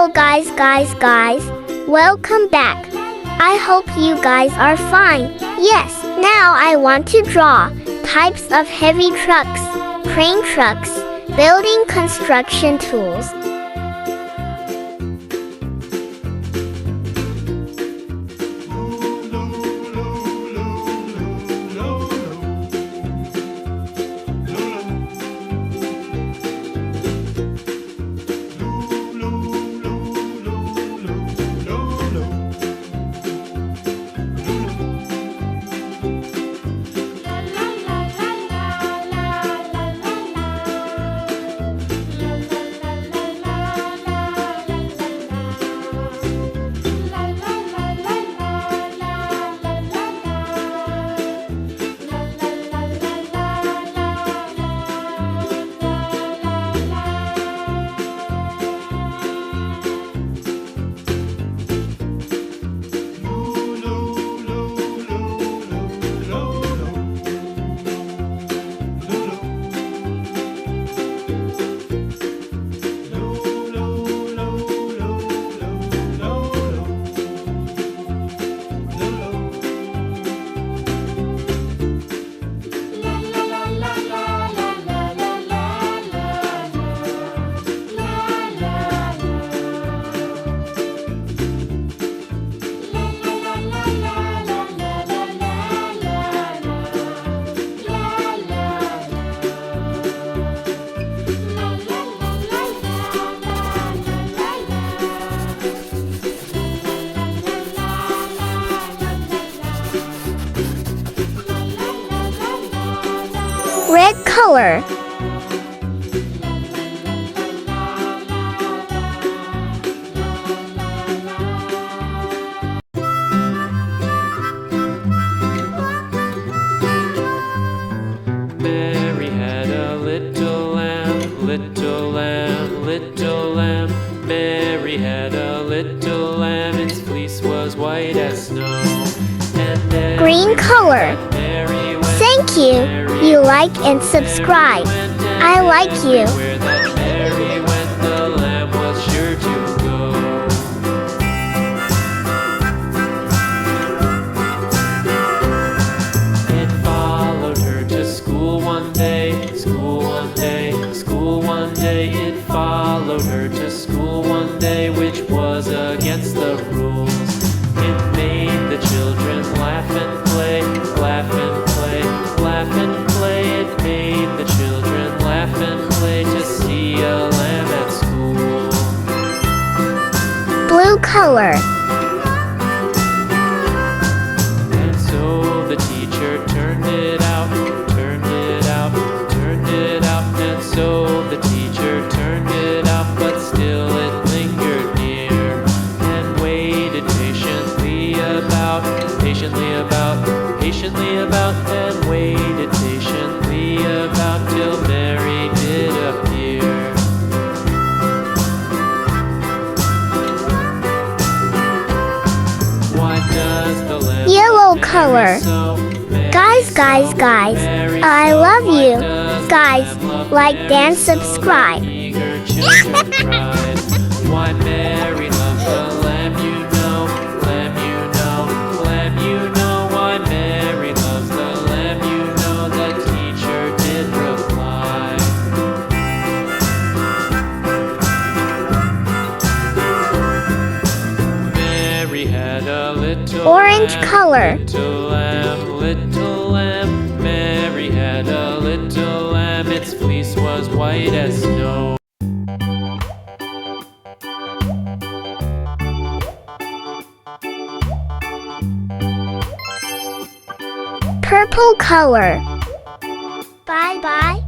Hello guys, welcome back. I hope you guys are fine. Yes, now I want to draw types of heavy trucks, crane trucks, building construction tools. Red color. Mary had a little lamb, little lamb, little lamb. Mary had a little lamb, its fleece was white as snow. And Green color. Mary went, Thank you. You like and subscribe. I like you. Where that Mary went, the lamb was sure to go. It followed her to school one day, school one day, school one day. It followed her to school one day, which was against the rules. It made the children laugh and play, laugh and play, laugh and play. It made the children laugh and play to see a lamb at school. Blue color. And so the teacher turned it out, turned it out, turned it out. And so the teacher turned it out, but still it lingered near and waited patiently about, and waited patiently about till Mary did appear. Why does the lamb Yellow color. so Mary Guys, I love you. Guys, like and subscribe. eager children cried. Why Mary loves the lamb, you know, lamb, you know, lamb, you know. Why Mary loves the lamb, you know, the teacher did reply. Mary had a little Orange lamb, color. little lamb, little lamb. Mary had a little lamb, its fleece was white as snow. Purple color. Bye.